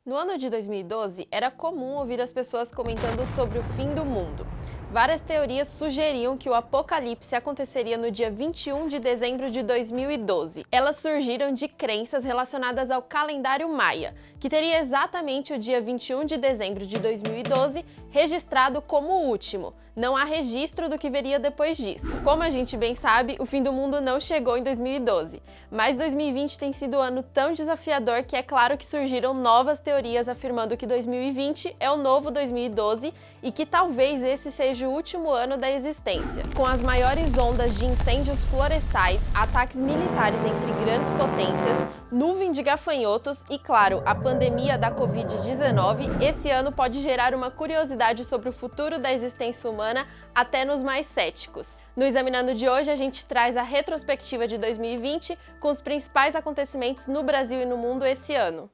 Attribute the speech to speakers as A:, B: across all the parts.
A: No ano de 2012, era comum ouvir as pessoas comentando sobre o fim do mundo. Várias teorias sugeriam que o apocalipse aconteceria no dia 21 de dezembro de 2012. Elas surgiram de crenças relacionadas ao calendário maia, que teria exatamente o dia 21 de dezembro de 2012 registrado como o último. Não há registro do que viria depois disso. Como a gente bem sabe, o fim do mundo não chegou em 2012, mas 2020 tem sido um ano tão desafiador que é claro que surgiram novas teorias afirmando que 2020 é o novo 2012 e que talvez esse seja o último ano da existência. Com as maiores ondas de incêndios florestais, ataques militares entre grandes potências, nuvem de gafanhotos e, claro, a pandemia da Covid-19, esse ano pode gerar uma curiosidade sobre o futuro da existência humana até nos mais céticos. No Examinando de hoje, a gente traz a retrospectiva de 2020 com os principais acontecimentos no Brasil e no mundo esse ano.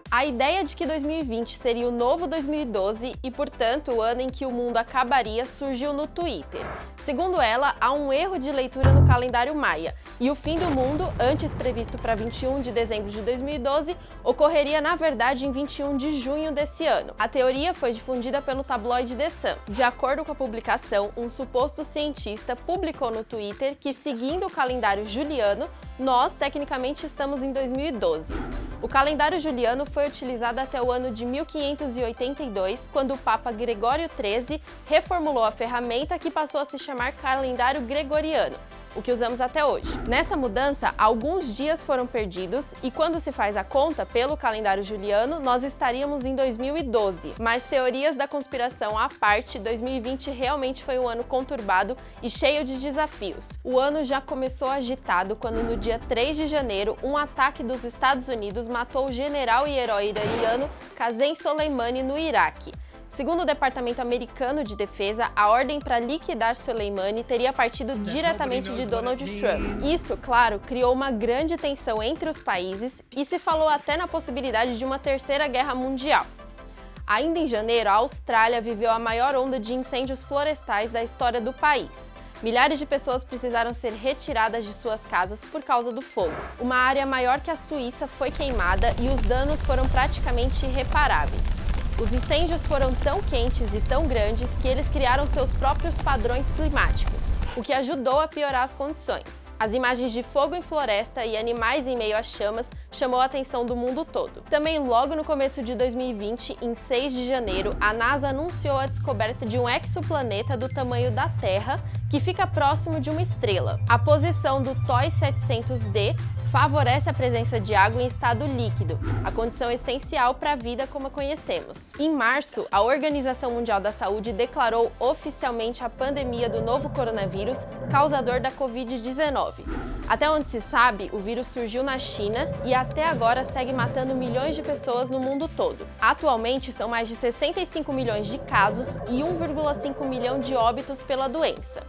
A: A ideia de que 2020 seria o novo 2012 e, portanto, o ano em que o mundo acabaria surgiu no Twitter. Segundo ela, há um erro de leitura no calendário maia e o fim do mundo, antes previsto para 21 de dezembro de 2012, ocorreria na verdade em 21 de junho desse ano. A teoria foi difundida pelo tabloide The Sun. De acordo com a publicação, um suposto cientista publicou no Twitter que, seguindo o calendário juliano, nós tecnicamente estamos em 2012. O calendário juliano foi utilizado até o ano de 1582, quando o Papa Gregório XIII reformulou a ferramenta que passou a se chamar calendário gregoriano, o que usamos até hoje. Nessa mudança, alguns dias foram perdidos e quando se faz a conta pelo calendário juliano, nós estaríamos em 2012. Mas teorias da conspiração à parte, 2020 realmente foi um ano conturbado e cheio de desafios. O ano já começou agitado quando no dia 3 de janeiro, um ataque dos Estados Unidos matou o general e herói iraniano Qasem Soleimani no Iraque. Segundo o Departamento Americano de Defesa, a ordem para liquidar Soleimani teria partido diretamente de Donald Trump. Isso, claro, criou uma grande tensão entre os países e se falou até na possibilidade de uma terceira guerra mundial. Ainda em janeiro, a Austrália viveu a maior onda de incêndios florestais da história do país. Milhares de pessoas precisaram ser retiradas de suas casas por causa do fogo. Uma área maior que a Suíça foi queimada e os danos foram praticamente irreparáveis. Os incêndios foram tão quentes e tão grandes que eles criaram seus próprios padrões climáticos, o que ajudou a piorar as condições. As imagens de fogo em floresta e animais em meio às chamas chamou a atenção do mundo todo. Também logo no começo de 2020, em 6 de janeiro, a NASA anunciou a descoberta de um exoplaneta do tamanho da Terra que fica próximo de uma estrela. A posição do TOI 700D favorece a presença de água em estado líquido, a condição essencial para a vida como a conhecemos. Em março, a Organização Mundial da Saúde declarou oficialmente a pandemia do novo coronavírus, causador da Covid-19. Até onde se sabe, o vírus surgiu na China e até agora segue matando milhões de pessoas no mundo todo. Atualmente, são mais de 65 milhões de casos e 1,5 milhão de óbitos pela doença.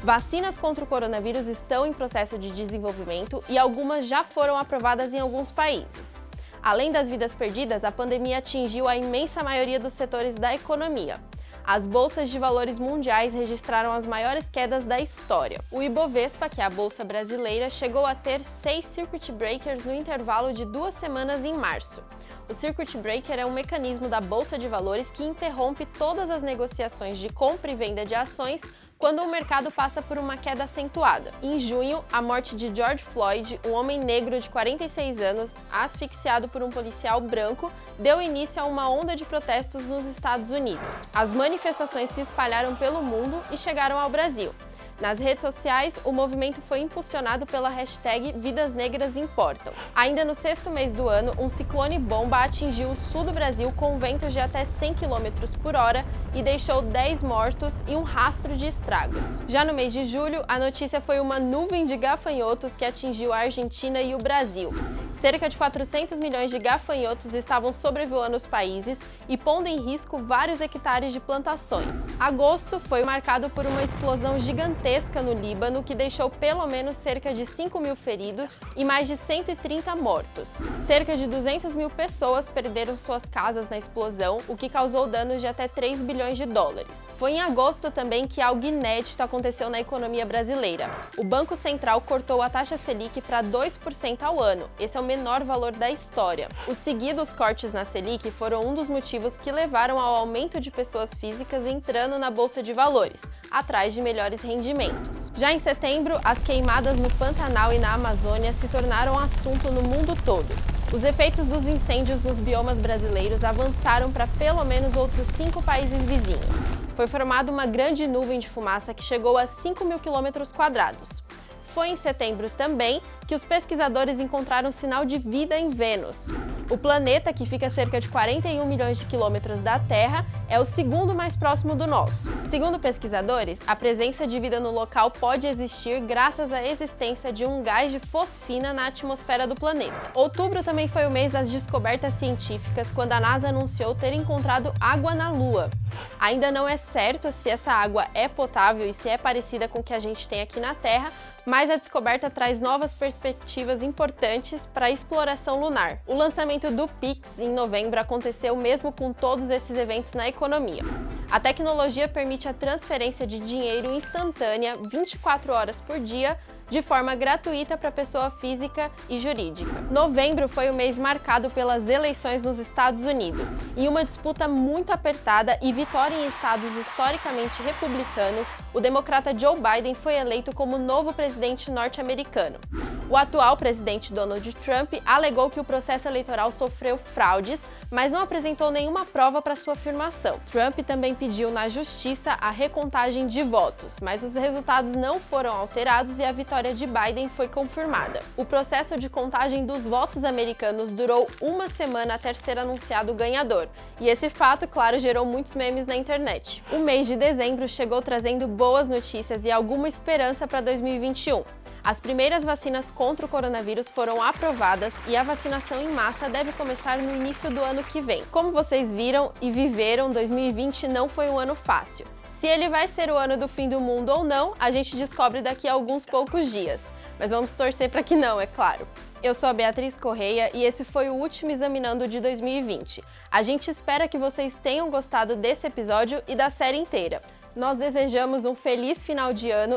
A: Vacinas contra o coronavírus estão em processo de desenvolvimento e algumas já foram aprovadas em alguns países. Além das vidas perdidas, a pandemia atingiu a imensa maioria dos setores da economia. As bolsas de valores mundiais registraram as maiores quedas da história. O Ibovespa, que é a bolsa brasileira, chegou a ter 6 circuit breakers no intervalo de 2 semanas em março. O circuit breaker é um mecanismo da bolsa de valores que interrompe todas as negociações de compra e venda de ações quando o mercado passa por uma queda acentuada. Em junho, a morte de George Floyd, um homem negro de 46 anos, asfixiado por um policial branco, deu início a uma onda de protestos nos Estados Unidos. As manifestações se espalharam pelo mundo e chegaram ao Brasil. Nas redes sociais, o movimento foi impulsionado pela hashtag Vidas Negras Importam. Ainda no 6º mês do ano, um ciclone bomba atingiu o sul do Brasil com ventos de até 100 km por hora e deixou 10 mortos e um rastro de estragos. Já no mês de julho, a notícia foi uma nuvem de gafanhotos que atingiu a Argentina e o Brasil. Cerca de 400 milhões de gafanhotos estavam sobrevoando os países e pondo em risco vários hectares de plantações. Agosto foi marcado por uma explosão gigantesca no Líbano que deixou pelo menos cerca de 5 mil feridos e mais de 130 mortos. Cerca de 200 mil pessoas perderam suas casas na explosão, o que causou danos de até 3 bilhões de dólares. Foi em agosto também que algo inédito aconteceu na economia brasileira. O Banco Central cortou a taxa Selic para 2% ao ano. Esse é o menor valor da história. Os seguidos cortes na Selic foram um dos motivos que levaram ao aumento de pessoas físicas entrando na Bolsa de Valores, atrás de melhores rendimentos. Já em setembro, as queimadas no Pantanal e na Amazônia se tornaram assunto no mundo todo. Os efeitos dos incêndios nos biomas brasileiros avançaram para pelo menos outros 5 países vizinhos. Foi formada uma grande nuvem de fumaça que chegou a 5 mil quilômetros quadrados. Foi em setembro também que os pesquisadores encontraram sinal de vida em Vênus. O planeta, que fica a cerca de 41 milhões de quilômetros da Terra, é o segundo mais próximo do nosso. Segundo pesquisadores, a presença de vida no local pode existir graças à existência de um gás de fosfina na atmosfera do planeta. Outubro também foi o mês das descobertas científicas, quando a NASA anunciou ter encontrado água na Lua. Ainda não é certo se essa água é potável e se é parecida com o que a gente tem aqui na Terra, mas a descoberta traz novas perspectivas importantes para a exploração lunar. O lançamento do Pix em novembro aconteceu mesmo com todos esses eventos na economia. A tecnologia permite a transferência de dinheiro instantânea 24 horas por dia, de forma gratuita para pessoa física e jurídica. Novembro foi o mês marcado pelas eleições nos Estados Unidos. Em uma disputa muito apertada e vitória em estados historicamente republicanos, o democrata Joe Biden foi eleito como novo presidente norte-americano. O atual presidente Donald Trump alegou que o processo eleitoral sofreu fraudes, mas não apresentou nenhuma prova para sua afirmação. Trump também pediu na justiça a recontagem de votos, mas os resultados não foram alterados e a vitória de Biden foi confirmada. O processo de contagem dos votos americanos durou uma semana até ser anunciado o ganhador, e esse fato, claro, gerou muitos memes na internet. O mês de dezembro chegou trazendo boas notícias e alguma esperança para 2021. As primeiras vacinas contra o coronavírus foram aprovadas e a vacinação em massa deve começar no início do ano que vem. Como vocês viram e viveram, 2020 não foi um ano fácil. Se ele vai ser o ano do fim do mundo ou não, a gente descobre daqui a alguns poucos dias. Mas vamos torcer para que não, é claro. Eu sou a Beatriz Correia e esse foi o último Examinando de 2020. A gente espera que vocês tenham gostado desse episódio e da série inteira. Nós desejamos um feliz final de ano